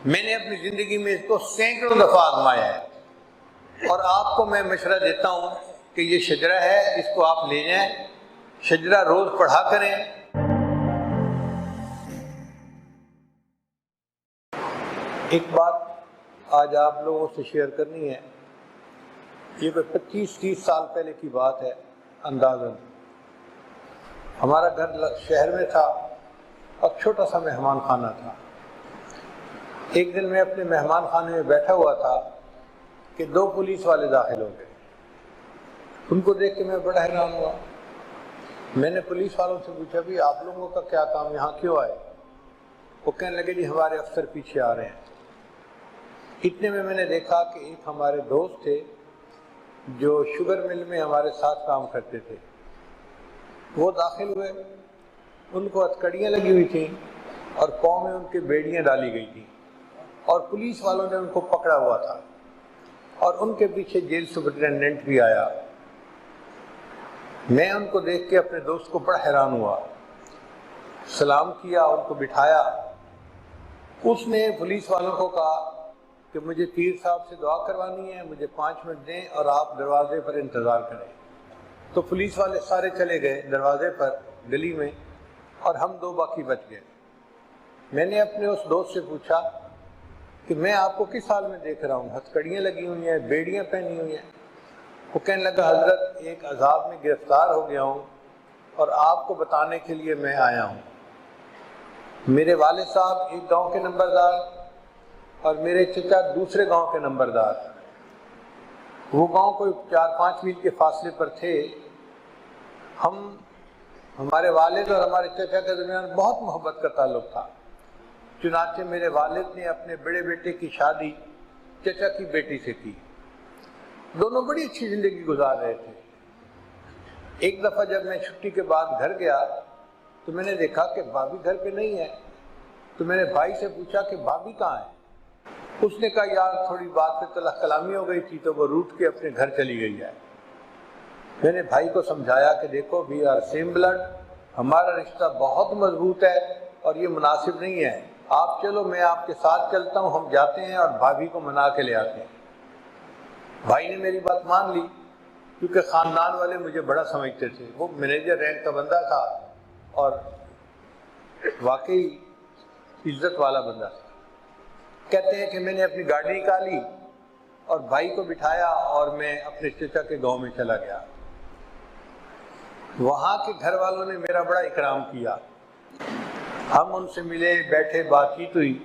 میں نے اپنی زندگی میں اس کو سینکڑوں دفعہ آزمایا ہے، اور آپ کو میں مشورہ دیتا ہوں کہ یہ شجرہ ہے، اس کو آپ لے جائیں، شجرہ روز پڑھا کریں۔ ایک بات آج آپ لوگوں سے شیئر کرنی ہے، یہ کوئی 25-30 سال پہلے کی بات ہے اندازاً۔ ہمارا گھر شہر میں تھا اور چھوٹا سا مہمان خانہ تھا۔ ایک دن میں اپنے مہمان خانے میں بیٹھا ہوا تھا کہ 2 پولیس والے داخل ہو گئے۔ ان کو دیکھ کے میں بڑا حیران ہوا۔ میں نے پولیس والوں سے پوچھا بھی آپ لوگوں کا کیا کام، یہاں کیوں آئے؟ وہ کہنے لگے جی ہمارے افسر پیچھے آ رہے ہیں۔ اتنے میں نے دیکھا کہ ایک ہمارے دوست تھے جو شوگر مل میں ہمارے ساتھ کام کرتے تھے، وہ داخل ہوئے۔ ان کو ہتھکڑیاں لگی ہوئی تھیں اور پاؤں میں ان کے بیڑیاں ڈالی گئی تھیں، اور پولیس والوں نے ان کو پکڑا ہوا تھا، اور ان کے پیچھے جیل سپرنٹینڈنٹ بھی آیا۔ میں ان کو دیکھ کے اپنے دوست کو بڑا حیران ہوا، سلام کیا، ان کو بٹھایا۔ اس نے پولیس والوں کو کہا کہ مجھے پیر صاحب سے دعا کروانی ہے، مجھے 5 منٹ دیں اور آپ دروازے پر انتظار کریں۔ تو پولیس والے سارے چلے گئے دروازے پر گلی میں، اور ہم 2 باقی بچ گئے۔ میں نے اپنے اس دوست سے پوچھا کہ میں آپ کو کس حال میں دیکھ رہا ہوں، ہتھکڑیاں لگی ہوئی ہیں، بیڑیاں پہنی ہوئی ہیں؟ وہ کہنے لگا حضرت ایک عذاب میں گرفتار ہو گیا ہوں اور آپ کو بتانے کے لیے میں آیا ہوں۔ میرے والد صاحب ایک گاؤں کے نمبردار اور میرے چچا دوسرے گاؤں کے نمبردار۔ وہ گاؤں کوئی 4-5 میل کے فاصلے پر تھے۔ ہمارے والد اور ہمارے چچا کے درمیان بہت محبت کا تعلق تھا، چنانچہ میرے والد نے اپنے بڑے بیٹے کی شادی چچا کی بیٹی سے کی۔ دونوں بڑی اچھی زندگی گزار رہے تھے۔ ایک دفعہ جب میں چھٹی کے بعد گھر گیا تو میں نے دیکھا کہ بھابھی گھر پہ نہیں ہے۔ تو میں نے بھائی سے پوچھا کہ بھابھی کہاں ہے؟ اس نے کہا یار تھوڑی بات پہ تلخ کلامی ہو گئی تھی تو وہ روٹ کے اپنے گھر چلی گئی ہے۔ میں نے بھائی کو سمجھایا کہ دیکھو وی آر سیم بلڈ، ہمارا رشتہ بہت مضبوط ہے اور یہ مناسب نہیں ہے، آپ چلو میں آپ کے ساتھ چلتا ہوں، ہم جاتے ہیں اور بھابھی کو منا کے لے آتے ہیں۔ بھائی نے میری بات مان لی، کیونکہ خاندان والے مجھے بڑا سمجھتے تھے۔ وہ مینیجر رینک کا بندہ تھا اور واقعی عزت والا بندہ تھا۔ کہتے ہیں کہ میں نے اپنی گاڑی نکالی اور بھائی کو بٹھایا اور میں اپنے چچا کے گاؤں میں چلا گیا۔ وہاں کے گھر والوں نے میرا بڑا اکرام کیا، ہم ان سے ملے، بیٹھے، بات چیت ہوئی۔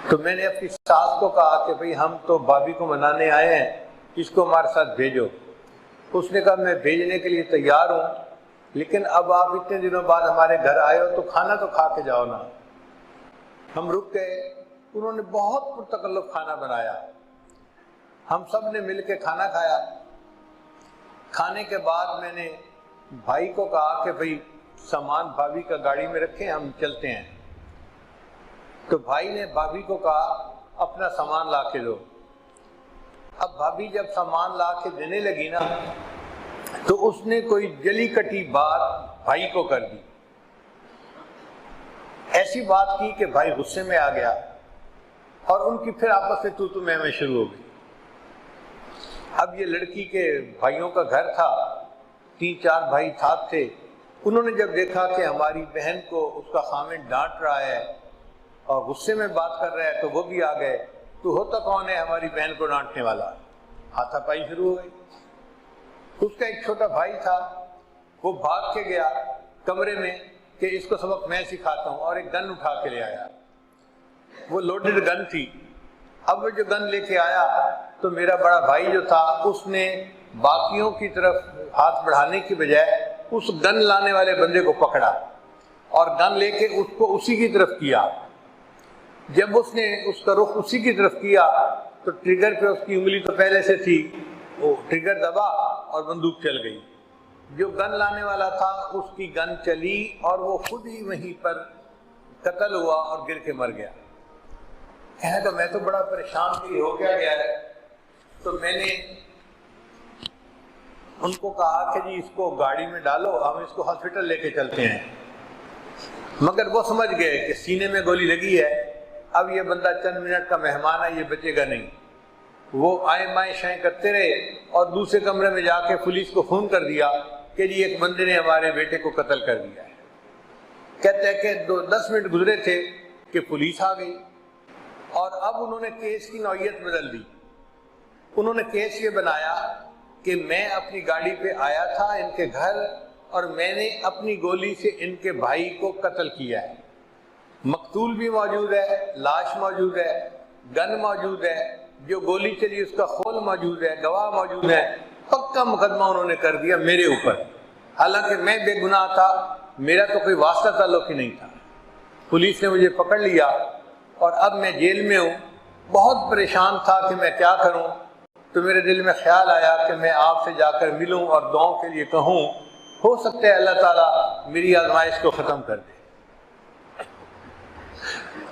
تو میں نے اپنی ساس کو کہا کہ بھئی ہم تو بھابھی کو منانے آئے ہیں، اس کو ہمارے ساتھ بھیجو۔ اس نے کہا میں بھیجنے کے لیے تیار ہوں، لیکن اب آپ اتنے دنوں بعد ہمارے گھر آئے ہو تو کھانا تو کھا کے جاؤ نا۔ ہم رک گئے، انہوں نے بہت پرتکلف کھانا بنایا، ہم سب نے مل کے کھانا کھایا۔ کھانے کے بعد میں نے بھائی کو کہا کہ بھئی سامان بھابھی کا گاڑی میں رکھیں، ہم چلتے ہیں۔ تو بھائی نے بھابھی کو کہا اپنا سامان لا کے دو۔ اب بھابھی جب سامان لا کے دینے لگی نا تو اس نے کوئی جلی کٹی بات بھائی کو کر دی، ایسی بات کی کہ بھائی غصے میں آ گیا اور ان کی پھر آپس میں تو میں شروع ہو گئی۔ اب یہ لڑکی کے بھائیوں کا گھر تھا، 3-4 بھائی ساتھ تھے۔ انہوں نے جب دیکھا کہ ہماری بہن کو اس کا خامن ڈانٹ رہا ہے اور غصے میں بات کر رہا ہے تو وہ بھی آ گئے، تو ہوتا کون ہے ہماری بہن کو ڈانٹنے والا؟ ہاتھا پائی شروع ہو گئی۔ اس کا ایک چھوٹا بھائی تھا، وہ بھاگ کے گیا کمرے میں کہ اس کو سبق میں سکھاتا ہوں، اور ایک گن اٹھا کے لے آیا۔ وہ لوڈڈ گن تھی۔ اب وہ جو گن لے کے آیا تو میرا بڑا بھائی جو تھا اس نے باقیوں کی طرف ہاتھ بڑھانے کی بجائے اس گن لانے والے بندے کو پکڑا اور گن لے کے اس کو اسی کی طرف کیا۔ جب اس نے اس کا رخ اسی کی طرف کیا تو ٹریگر پہ اس کی انگلی تو پہلے سے تھی، وہ ٹریگر دبا اور بندوق چل گئی۔ جو گن لانے والا تھا اس کی گن چلی اور وہ خود ہی وہیں پر قتل ہوا اور گر کے مر گیا۔ کہنے تو میں تو بڑا پریشان بھی ہو گیا ہے۔ تو میں نے ان کو کہا کہ جی اس کو گاڑی میں ڈالو، ہم اس کو ہاسپٹل لے کے چلتے ہیں۔ مگر وہ سمجھ گئے کہ سینے میں گولی لگی ہے اب یہ بندہ چند منٹ کا مہمان ہے، یہ بچے گا نہیں۔ وہ آئیں بائیں شائیں کرتے رہے اور دوسرے کمرے میں جا کے پولیس کو فون کر دیا کہ جی ایک بندے نے ہمارے بیٹے کو قتل کر دیا ہے۔ کہتے ہیں کہ 10 منٹ گزرے تھے کہ پولیس آ گئی، اور اب انہوں نے کیس کی نوعیت بدل دی۔ انہوں نے کیس یہ بنایا کہ میں اپنی گاڑی پہ آیا تھا ان کے گھر اور میں نے اپنی گولی سے ان کے بھائی کو قتل کیا ہے۔ مقتول بھی موجود ہے، لاش موجود ہے، گن موجود ہے، جو گولی چلی اس کا خول موجود ہے، گواہ موجود ہے۔ پکا مقدمہ انہوں نے کر دیا میرے اوپر، حالانکہ میں بے گناہ تھا، میرا تو کوئی واسطہ تعلق ہی نہیں تھا۔ پولیس نے مجھے پکڑ لیا اور اب میں جیل میں ہوں۔ بہت پریشان تھا کہ میں کیا کروں، تو میرے دل میں خیال آیا کہ میں آپ سے جا کر ملوں اور دعاؤں کے لیے کہوں، ہو سکتا ہے اللہ تعالیٰ میری آزمائش کو ختم کر دے۔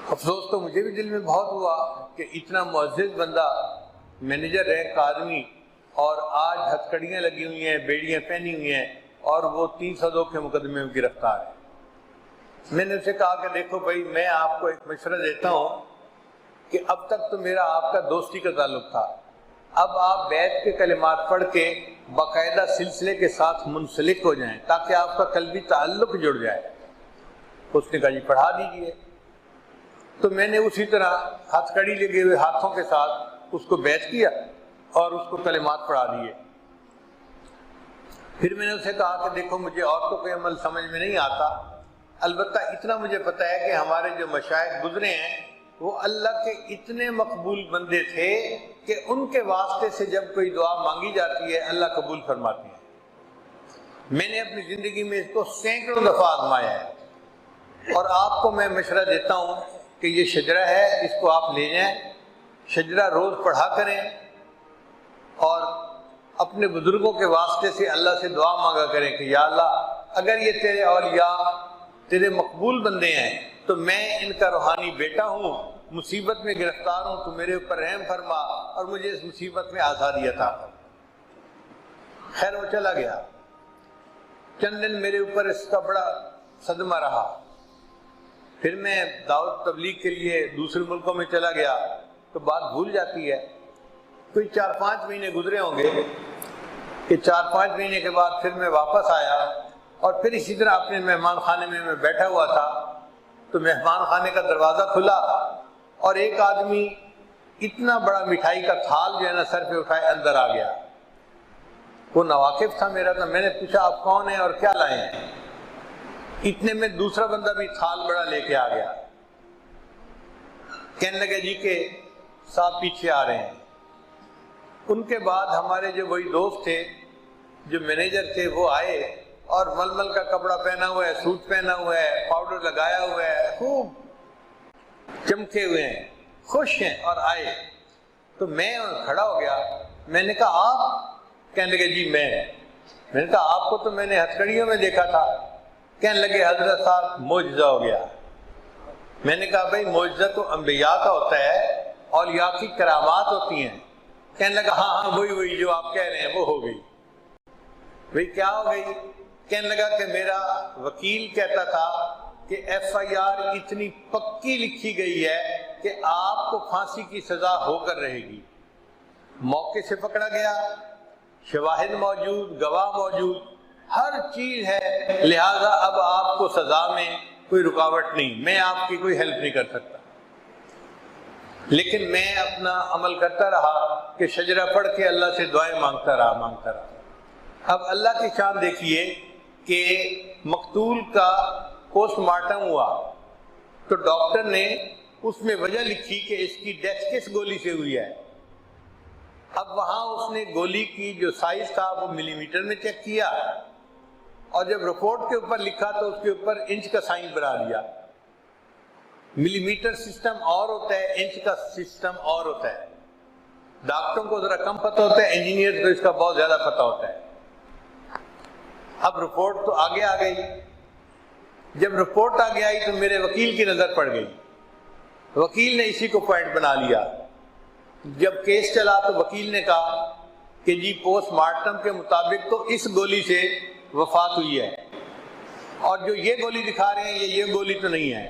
افسوس تو مجھے بھی دل میں بہت ہوا کہ اتنا معزز بندہ، مینیجر رینک کا آدمی، اور آج ہتھکڑیاں لگی ہوئی ہیں، بیڑیاں پہنی ہوئی ہیں، اور وہ 302 کے مقدمے میں گرفتار ہے۔ میں نے اسے کہا کہ دیکھو بھائی، میں آپ کو ایک مشورہ دیتا ہوں کہ اب تک تو میرا آپ کا دوستی کا تعلق تھا، اب آپ بیعت کے کلمات پڑھ کے باقاعدہ سلسلے کے ساتھ منسلک ہو جائیں تاکہ آپ کا قلبی تعلق جڑ جائے۔ اس نے کہا جی پڑھا دیجئے۔ تو میں نے اسی طرح ہتھ کڑی لگے ہوئے ہاتھوں کے ساتھ اس کو بیعت کیا اور اس کو کلمات پڑھا دیے۔ پھر میں نے اسے کہا کہ دیکھو مجھے اور تو کوئی عمل سمجھ میں نہیں آتا، البتہ اتنا مجھے پتہ ہے کہ ہمارے جو مشائخ گزرے ہیں وہ اللہ کے اتنے مقبول بندے تھے کہ ان کے واسطے سے جب کوئی دعا مانگی جاتی ہے اللہ قبول فرماتے ہیں۔ میں نے اپنی زندگی میں اس کو سینکڑوں دفعہ آزمایا ہے، اور آپ کو میں مشورہ دیتا ہوں کہ یہ شجرہ ہے، اس کو آپ لے جائیں، شجرہ روز پڑھا کریں، اور اپنے بزرگوں کے واسطے سے اللہ سے دعا مانگا کریں کہ یا اللہ اگر یہ تیرے اولیاء تیرے مقبول بندے ہیں تو میں ان کا روحانی بیٹا ہوں، مصیبت میں گرفتار ہوں، تو میرے اوپر رحم فرما اور مجھے اس مصیبت میں آزادی عطا کر۔ خیر وہ چلا گیا۔ چند دن میرے اوپر اس کا بڑا صدمہ رہا۔ پھر میں دعوت تبلیغ کے لیے دوسرے ملکوں میں چلا گیا تو بات بھول جاتی ہے۔ کوئی 4-5 مہینے گزرے ہوں گے کہ 4-5 مہینے کے بعد پھر میں واپس آیا، اور پھر اسی طرح اپنے مہمان خانے میں بیٹھا ہوا تھا، تو مہمان خانے کا دروازہ کھلا اور ایک آدمی اتنا بڑا مٹھائی کا تھال جو ہے نا سر پہ اٹھائے اندر آ گیا۔ وہ ناواقف تھا میرا، تو میں نے پوچھا آپ کون ہیں اور کیا لائے ہیں؟ اتنے میں دوسرا بندہ بھی تھال بڑا لے کے آ گیا۔ کہنے لگے جی کہ صاحب پیچھے آ رہے ہیں۔ ان کے بعد ہمارے جو وہی دوست تھے جو مینیجر تھے وہ آئے، اور ململ کا کپڑا پہنا ہوا ہے، سوٹ پہنا ہوا ہے، پاؤڈر لگایا ہوا ہے، خوب چمکے ہوئے ہیں، خوش ہیں، اور آئے۔ تو میں کھڑا ہو گیا، میں نے کہا آپ؟ کہنے لگے جی میں نے کہا آپ کو تو میں نے ہتھکڑیوں میں دیکھا تھا۔ کہنے لگے حضرت صاحب معجزہ ہو گیا۔ میں نے کہا بھائی معجزہ تو انبیاء کا ہوتا ہے، اولیاء کی کرامات ہوتی ہیں۔ کہنے لگا ہاں وہی جو آپ کہہ رہے ہیں وہ ہو گئی۔ بھئی کیا ہو گئی؟ کہنے لگا کہ میرا وکیل کہتا تھا کہ FIR اتنی پکی لکھی گئی ہے کہ آپ کو پھانسی کی سزا ہو کر رہے گی۔ موقع سے پکڑا گیا، شواہد موجود، گواہ موجود، ہر چیز ہے، لہذا اب آپ کو سزا میں کوئی رکاوٹ نہیں، میں آپ کی کوئی ہیلپ نہیں کر سکتا۔ لیکن میں اپنا عمل کرتا رہا کہ شجرہ پڑھ کے اللہ سے دعائیں مانگتا رہا۔ اب اللہ کی شان دیکھیے کہ مقتول کا پوسٹ مارٹم ہوا تو ڈاکٹر نے اس میں وجہ لکھی کہ اس کی ڈیتھ کس گولی سے ہوئی ہے۔ اب وہاں اس نے گولی کی جو سائز تھا وہ ملی میٹر میں چیک کیا، اور جب رپورٹ کے اوپر لکھا تو اس کے اوپر انچ کا سائن بنا دیا۔ ملی میٹر سسٹم اور ہوتا ہے، انچ کا سسٹم اور ہوتا ہے۔ ڈاکٹروں کو ذرا کم پتہ ہوتا ہے، انجینئر کو اس کا بہت زیادہ پتہ ہوتا ہے۔ اب رپورٹ تو آگے آ گئی، جب رپورٹ آگے آئی تو میرے وکیل کی نظر پڑ گئی، وکیل نے اسی کو پوائنٹ بنا لیا۔ جب کیس چلا تو وکیل نے کہا کہ جی پوسٹ مارٹم کے مطابق تو اس گولی سے وفات ہوئی ہے، اور جو یہ گولی دکھا رہے ہیں یہ گولی تو نہیں ہے۔